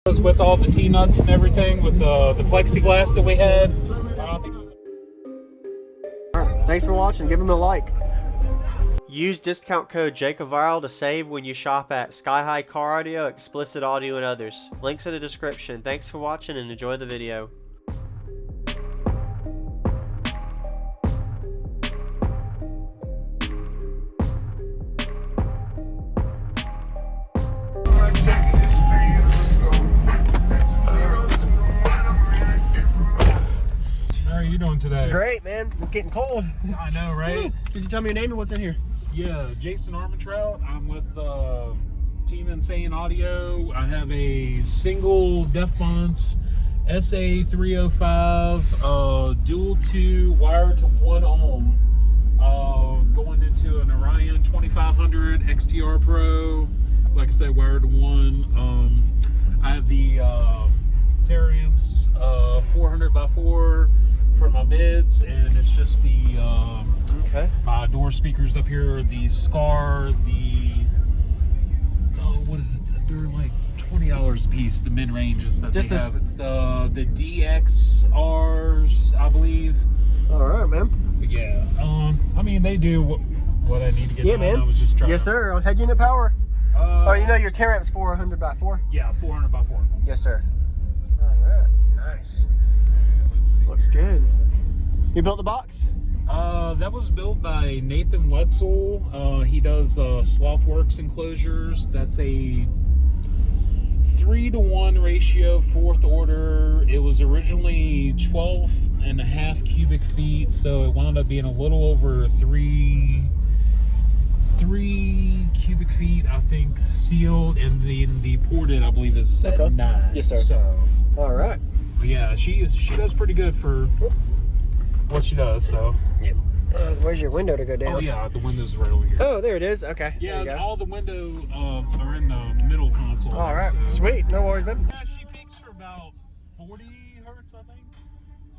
With all the T-nuts and everything, with the plexiglass that we had. I don't think it was... Alright, thanks for watching. Give them a like. Use discount code JacobViral to save when you shop at SkyHigh Car Audio, Explicit Audio, and others. Links in the description. Thanks for watching and enjoy the video. How are you doing today? Great, man. It's getting cold. I know, right? Could you tell me your name and what's in here? Yeah, Jason Armentrout. I'm with Team Insane Audio. I have a single Bonce SA305 dual 2 wired to 1 ohm, going into an Orion 2500 XTR Pro. Like I said, wired to 1. I have the Terrariums 400x4 for my mids, and it's just the my door speakers up here, the Scar, what is it? They're like $20 a piece, the mid ranges that just they have. It's the DXRs, I believe. All right, man. But yeah, I mean, they do what I need to get done. Man. I was just trying. Yes, sir. On head unit power. Oh, you know your Terrarium's 400x4? Yeah, 400x4. Yes, sir. All right. Nice. Looks good. You built the box? That was built by Nathan Wetzel. He does Slothworks enclosures. That's a 3-to-1 ratio, 4th order. It was originally 12.5 cubic feet, so it wound up being a little over 3 cubic feet, I think, sealed, and then the ported, I believe, is at 9. Yes, sir. So, all right. Yeah, she does pretty good for what she does. So. Yep. Where's your window to go down? Oh yeah, the window's right over here. Oh, there it is. Okay. Yeah, all the windows are in the middle console. All right. So. Sweet. No worries, man. Yeah, she peaks for about 40 hertz, I think.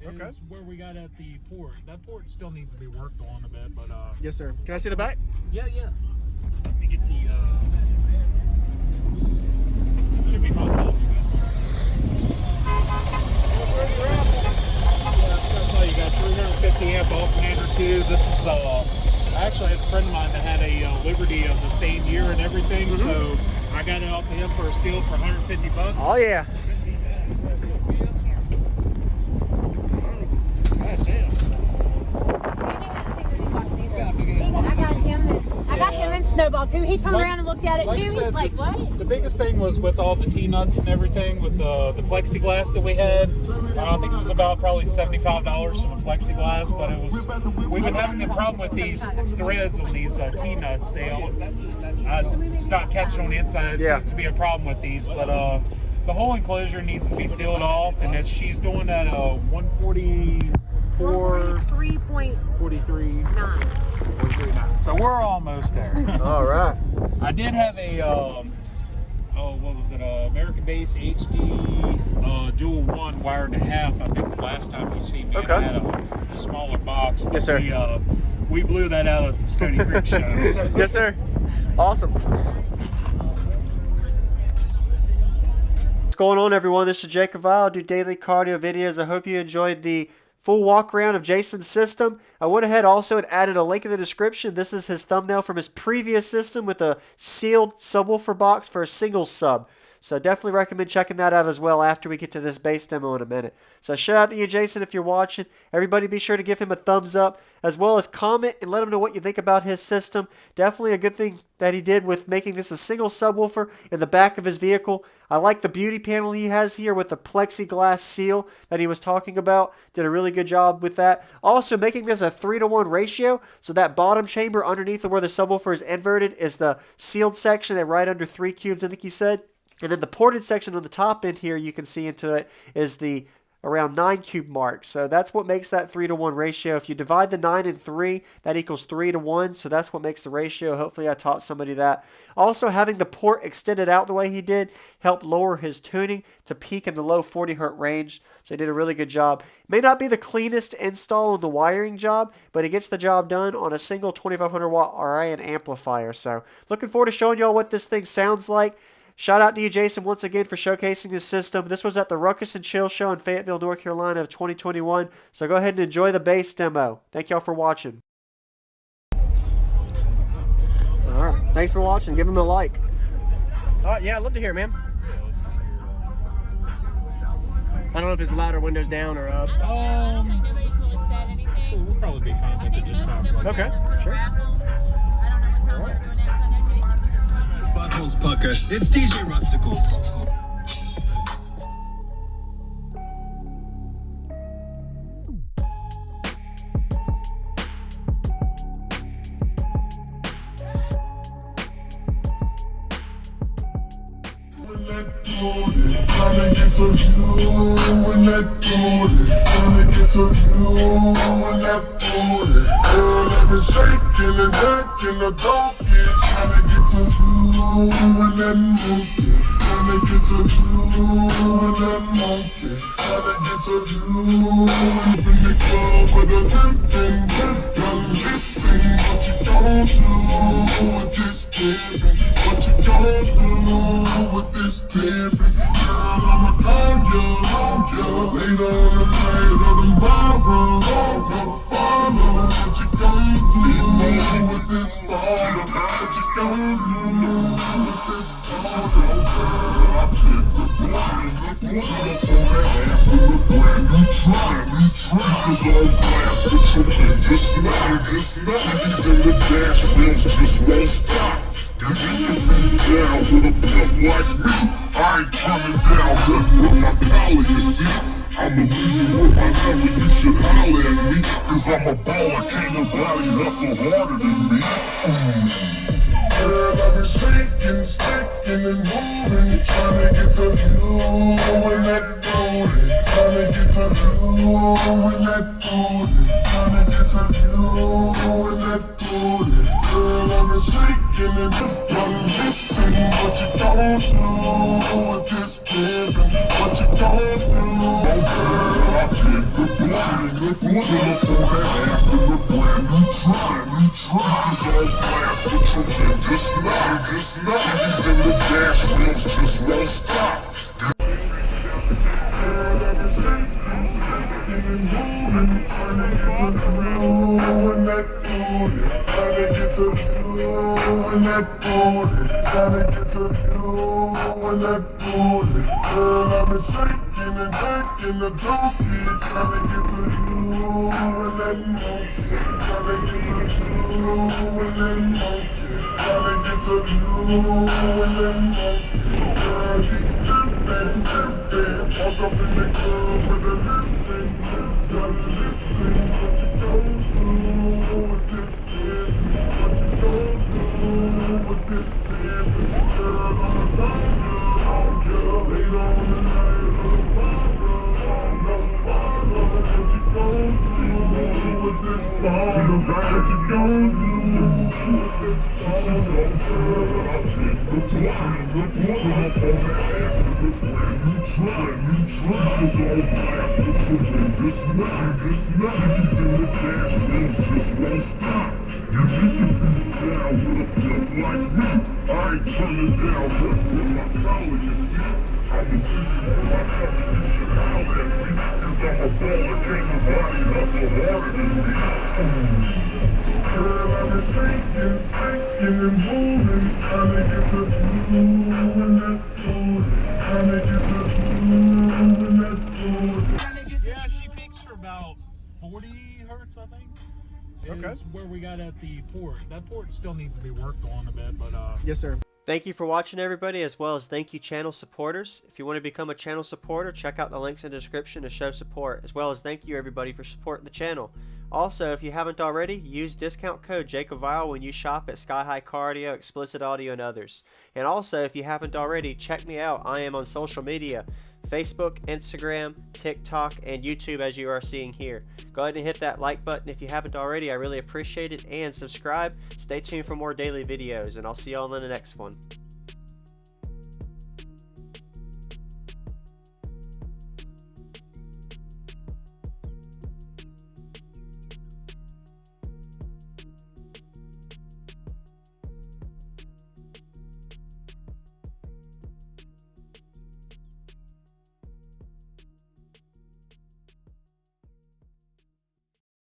Okay. Is where we got at the port. That port still needs to be worked on a bit, but yes, sir. Can I see the back? Yeah. Let me get the should be fine. You got 350 amp alternator too. This is I actually had a friend of mine that had a Liberty of the same year and everything, so I got it off of him for a steal for 150 bucks. Oh yeah. I got him and Snowball too. He turned around and looked at it too. He's like, what? The biggest thing was with all the T-nuts and everything, with the plexiglass that we had. I think it was about probably $75 from the plexiglass, but it was, we've been having a problem with these threads on these T-nuts. It's not catching on the inside. It seems to be a problem with these, but the whole enclosure needs to be sealed off, and she's doing at 143.9. So we're almost there. All right. I did have a what was it? American Base HD dual 1 wired to half. I think the last time you seen me, I had a smaller box. But yes, sir. We blew that out at the Stony Creek show. So. Yes, sir. Awesome. What's going on, everyone? This is JacobViral. I do daily cardio videos. I hope you enjoyed the full walk around of Jason's system. I went ahead also and added a link in the description. This is his thumbnail from his previous system with a sealed subwoofer box for a single sub. So definitely recommend checking that out as well after we get to this bass demo in a minute. So shout out to you, Jason, if you're watching. Everybody be sure to give him a thumbs up, as well as comment and let him know what you think about his system. Definitely a good thing that he did with making this a single subwoofer in the back of his vehicle. I like the beauty panel he has here with the plexiglass seal that he was talking about. Did a really good job with that. Also making this a 3-to-1 ratio, so that bottom chamber underneath where the subwoofer is inverted is the sealed section and right under 3 cubes, I think he said. And then the ported section on the top end here, you can see into it, is the around 9 cube mark. So that's what makes that 3-to-1 ratio. If you divide the 9 and 3, that equals 3-to-1. So that's what makes the ratio. Hopefully I taught somebody that. Also, having the port extended out the way he did helped lower his tuning to peak in the low 40 hertz range. So he did a really good job. May not be the cleanest install on the wiring job, but it gets the job done on a single 2500 watt Orion amplifier. So looking forward to showing y'all what this thing sounds like. Shout out to you, Jason, once again for showcasing this system. This was at the Ruckus and Chill Show in Fayetteville, North Carolina of 2021. So go ahead and enjoy the bass demo. Thank y'all for watching. All right. Thanks for watching. Give him a like. All right. Yeah, I'd love to hear it, man. I don't know if it's louder, windows down or up. We'll probably be fine with it just now. Okay, sure. Buttholes pucker. It's DJ Rusticles. Tryna get to you and that booty. Tryna get to you and that booty. Girl, I've been shaking and jacking the donkey. Tryna get to you and that monkey. Tryna get to you and that monkey. Tryna get to you and in the club with a living. Girl, listen, what you gon' do with this baby? What you gon' do with this baby? Girl, I'ma call you later on the night or tomorrow. I'ma follow what you gon' do with this bottle. What you gon' do with this bottle? Girl, I pick the blind, look on that ass in the brand new try. Cause all glass, but you can just not. He's in the dash wheels, just won't stop. You need to be down with a pimp like me. I ain't coming down with my collar, you see. I'ma leave you with my number, you should holler at me. Cause I'm a baller, can't nobody hustle harder than me. Girl, I've been shaking, sticking and moving. Tryna get to you and that booty. Tryna get to you and that booty. Tryna get to you and that booty. Girl, I've been shaking and I'm missing. What you gon' do with this baby? What you gon' do? Oh girl, I pick the blind. Look up on that ass in the brand new try. Cause all glass, but you can just not. He's in the dash wheels, just won't stop. Girl, I've been shaking and moving. Tryna get to you and that booty. Tryna get to you and that booty. Tryna get to you and that booty. Girl, I've been shaking and jacking the donkey. Tryna get to you and that monkey. Tryna get to you and that monkey. Tryna get to you and that monkey. Girl, he's sippin'. Walk up in the club with a lipstick. Gotta listen, what you gon' do with this baby? What you gon' do with this baby? Girl, I'ma call you later on the night or tomorrow. Follow what you gon' do with this ball. What you gon' do with this ball? Girl, I pick the blind. Look up on that ass in the brand new try. Cause all glass, but you can just not. He's in the dash wheels, just won't stop. You need to be down with a pimp like me. I ain't turning down with my collar, you see. I'ma leave you with my number, you should holler at me. Cause I'm a baller, can't nobody hustle harder than me. Girl, I've been shaking, sticking and moving. Tryna get to you and that booty. Tryna get to you and that booty. Yeah, she peaks for about 40 hertz, I think. Is where we got at the port. That port still needs to be worked on a bit, but Yes, sir. Thank you for watching, everybody, as well as thank you, channel supporters. If you want to become a channel supporter, check out the links in the description to show support, as well as thank you, everybody, for supporting the channel. Also, if you haven't already, use discount code JacobViral when you shop at SkyHigh Cardio, Explicit Audio, and others. And also, if you haven't already, check me out. I am on social media, Facebook, Instagram, TikTok, and YouTube, as you are seeing here. Go ahead and hit that like button if you haven't already. I really appreciate it. And subscribe. Stay tuned for more daily videos, and I'll see you all in the next one.